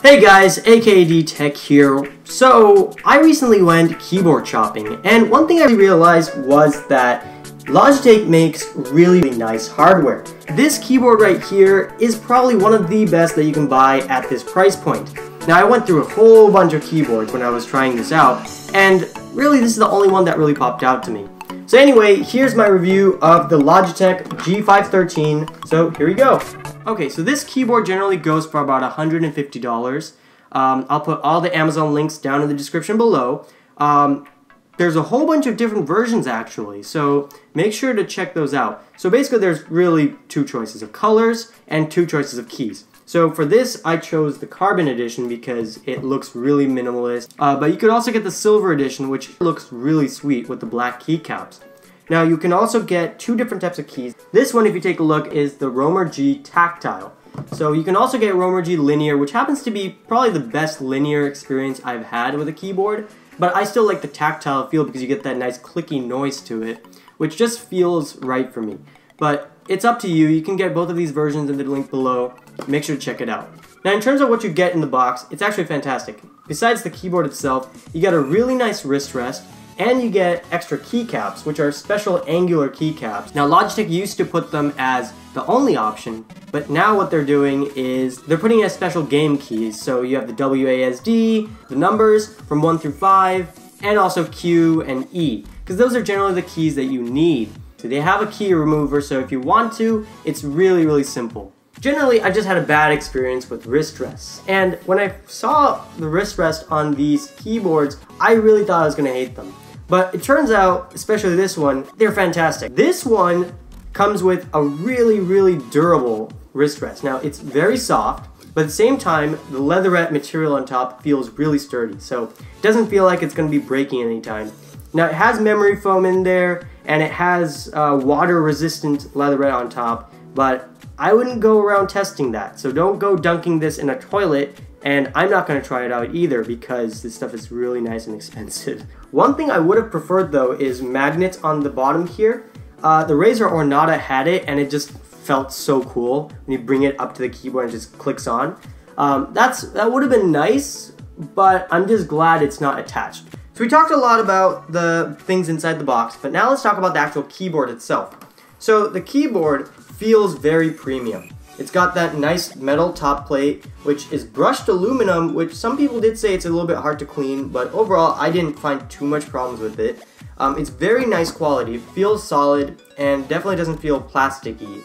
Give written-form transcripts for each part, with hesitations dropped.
Hey guys, aka Tech here. So, I recently went keyboard shopping, and one thing I realized was that Logitech makes really nice hardware. This keyboard right here is probably one of the best that you can buy at this price point. Now, I went through a whole bunch of keyboards when I was trying this out, and really this is the only one that really popped out to me. So anyway, here's my review of the Logitech G513, so here we go. Okay, so this keyboard generally goes for about $150. I'll put all the Amazon links down in the description below. There's a whole bunch of different versions actually, so make sure to check those out. So basically there's really two choices of colors and two choices of keys. So for this, I chose the Carbon Edition because it looks really minimalist. But you could also get the Silver Edition, which looks really sweet with the black keycaps. Now you can also get two different types of keys. This one, if you take a look, is the Razer G Tactile. So you can also get Razer G Linear, which happens to be probably the best linear experience I've had with a keyboard. But I still like the tactile feel because you get that nice clicky noise to it, which just feels right for me. But it's up to you. You can get both of these versions in the link below. Make sure to check it out. Now in terms of what you get in the box, it's actually fantastic. Besides the keyboard itself, you get a really nice wrist rest, and you get extra keycaps, which are special angular keycaps. Now Logitech used to put them as the only option, but now what they're doing is they're putting as special game keys. So you have the WASD, the numbers from 1 through 5, and also Q and E, because those are generally the keys that you need. So they have a key remover, so if you want to, it's really simple. Generally, I just had a bad experience with wrist rests, and when I saw the wrist rest on these keyboards, I really thought I was going to hate them. But it turns out, especially this one, they're fantastic. This one comes with a really durable wrist rest. Now, it's very soft, but at the same time, the leatherette material on top feels really sturdy, so it doesn't feel like it's going to be breaking anytime. Now, it has memory foam in there, and it has water-resistant leatherette on top, but I wouldn't go around testing that, so don't go dunking this in a toilet, and I'm not going to try it out either because this stuff is really nice and expensive. One thing I would have preferred though is magnets on the bottom here. The Razer Ornata had it, and it just felt so cool when you bring it up to the keyboard and it just clicks on. That would have been nice, but I'm just glad it's not attached. So we talked a lot about the things inside the box, but now let's talk about the actual keyboard itself. So the keyboard feels very premium. It's got that nice metal top plate, which is brushed aluminum, which some people did say it's a little bit hard to clean, but overall I didn't find too much problems with it. It's very nice quality, it feels solid, and definitely doesn't feel plasticky.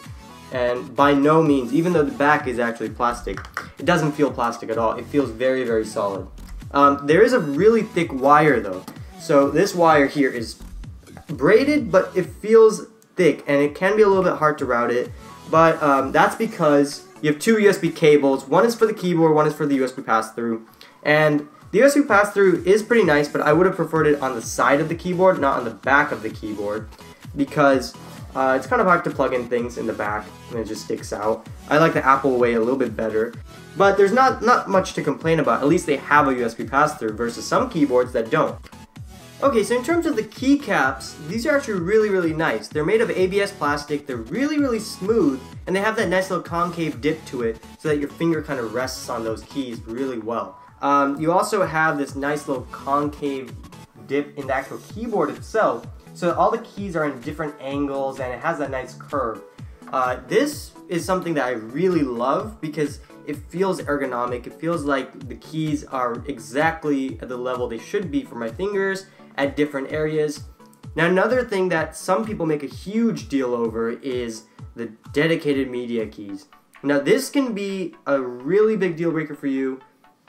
And by no means, even though the back is actually plastic, it doesn't feel plastic at all. It feels very solid. There is a really thick wire though. So this wire here is braided, but it feels thick, and it can be a little bit hard to route it. But that's because you have two USB cables. One is for the keyboard, one is for the USB pass-through. And the USB pass-through is pretty nice, but I would have preferred it on the side of the keyboard, not on the back of the keyboard, because it's kind of hard to plug in things in the back and it just sticks out. I like the Apple way a little bit better. But there's not much to complain about. At least they have a USB pass-through versus some keyboards that don't. Okay, so in terms of the keycaps, these are actually really nice. They're made of ABS plastic, they're really smooth, and they have that nice little concave dip to it so that your finger kind of rests on those keys really well. You also have this nice little concave dip in the actual keyboard itself, so all the keys are in different angles and it has that nice curve. This is something that I really love because it feels ergonomic. It feels like the keys are exactly at the level they should be for my fingers at different areas. Now another thing that some people make a huge deal over is the dedicated media keys. Now this can be a really big deal breaker for you,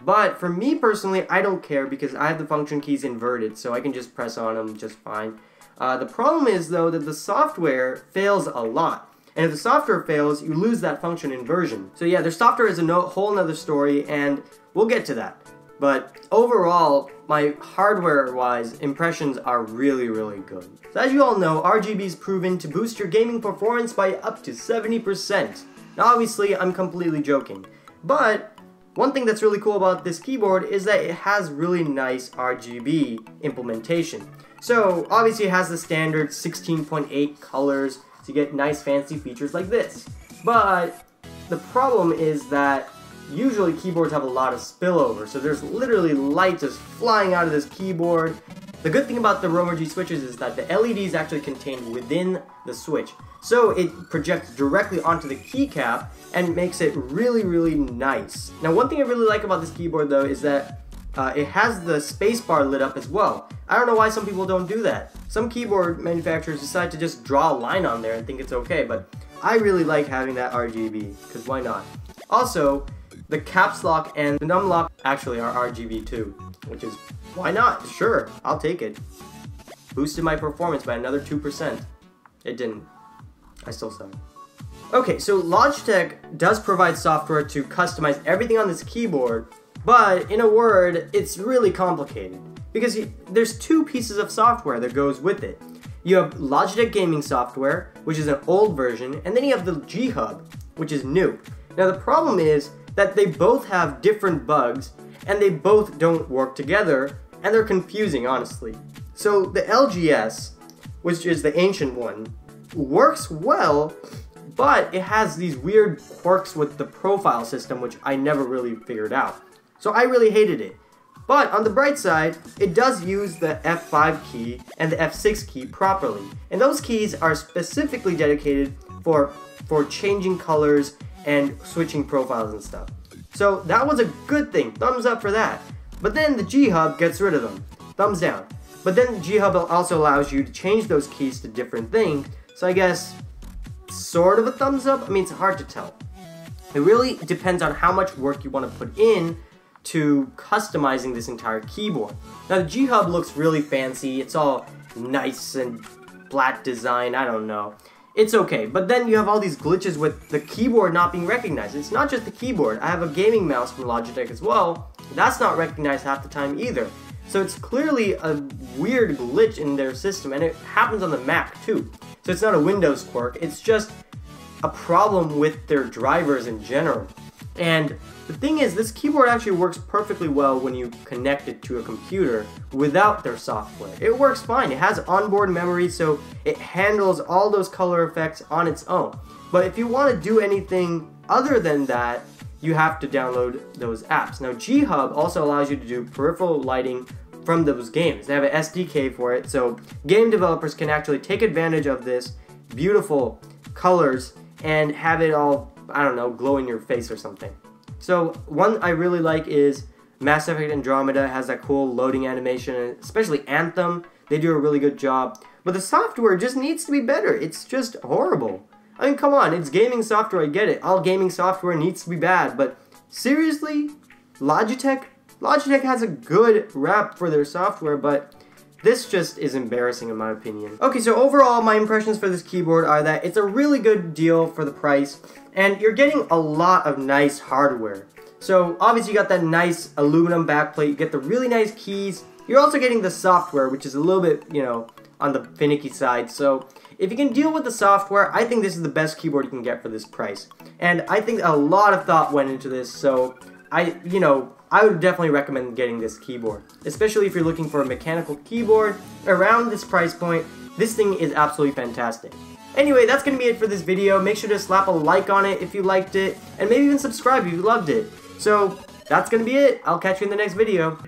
but for me personally, I don't care because I have the function keys inverted, so I can just press on them just fine. The problem is though that the software fails a lot. And if the software fails, you lose that function inversion. So yeah, their software is a whole nother story, and we'll get to that. But overall, my hardware-wise impressions are really good. So as you all know, RGB is proven to boost your gaming performance by up to 70%. Now obviously, I'm completely joking. But one thing that's really cool about this keyboard is that it has really nice RGB implementation. So obviously it has the standard 16.8 colors, so you get nice fancy features like this. But the problem is that usually keyboards have a lot of spillover, so there's literally light just flying out of this keyboard. The good thing about the Romer G switches is that the LED is actually contained within the switch, so it projects directly onto the keycap and makes it really, really nice. Now, one thing I really like about this keyboard though is that it has the spacebar lit up as well. I don't know why some people don't do that. Some keyboard manufacturers decide to just draw a line on there and think it's okay, but I really like having that RGB, because why not? Also, the caps lock and the num lock actually are RGB too, which is, why not? Sure, I'll take it. Boosted my performance by another 2%. It didn't. I still suck. Okay, so Logitech does provide software to customize everything on this keyboard, but in a word, it's really complicated. Because there's two pieces of software that goes with it. You have Logitech gaming software, which is an old version, and then you have the G-Hub, which is new. Now the problem is that they both have different bugs, and they both don't work together, and they're confusing, honestly. So the LGS, which is the ancient one, works well, but it has these weird quirks with the profile system, which I never really figured out. So I really hated it. But on the bright side, it does use the F5 key and the F6 key properly. And those keys are specifically dedicated for changing colors and switching profiles and stuff. So that was a good thing. Thumbs up for that. But then the G-Hub gets rid of them. Thumbs down. But then the G-Hub also allows you to change those keys to different things. So I guess sort of a thumbs up? I mean, it's hard to tell. It really depends on how much work you want to put in to customizing this entire keyboard. Now the G-Hub looks really fancy, it's all nice and flat design, I don't know. It's okay, but then you have all these glitches with the keyboard not being recognized. It's not just the keyboard, I have a gaming mouse from Logitech as well. That's not recognized half the time either. So it's clearly a weird glitch in their system, and it happens on the Mac too. So it's not a Windows quirk, it's just a problem with their drivers in general. And the thing is, this keyboard actually works perfectly well when you connect it to a computer without their software. It works fine. It has onboard memory, so it handles all those color effects on its own. But if you want to do anything other than that, you have to download those apps. Now, G-Hub also allows you to do peripheral lighting from those games. They have an SDK for it, so game developers can actually take advantage of this beautiful colors and have it all, I don't know, glow in your face or something. So one I really like is Mass Effect Andromeda has that cool loading animation, especially Anthem. They do a really good job. But the software just needs to be better. It's just horrible. I mean, come on, it's gaming software, I get it. All gaming software needs to be bad, but seriously? Logitech? Logitech has a good rep for their software, but this just is embarrassing in my opinion. Okay, so overall, my impressions for this keyboard are that it's a really good deal for the price, and you're getting a lot of nice hardware. So obviously you got that nice aluminum backplate, you get the really nice keys. You're also getting the software, which is a little bit, you know, on the finicky side. So if you can deal with the software, I think this is the best keyboard you can get for this price. And I think a lot of thought went into this, so I would definitely recommend getting this keyboard. Especially if you're looking for a mechanical keyboard around this price point, this thing is absolutely fantastic. Anyway, that's going to be it for this video. Make sure to slap a like on it if you liked it, and maybe even subscribe if you loved it. So, that's going to be it. I'll catch you in the next video.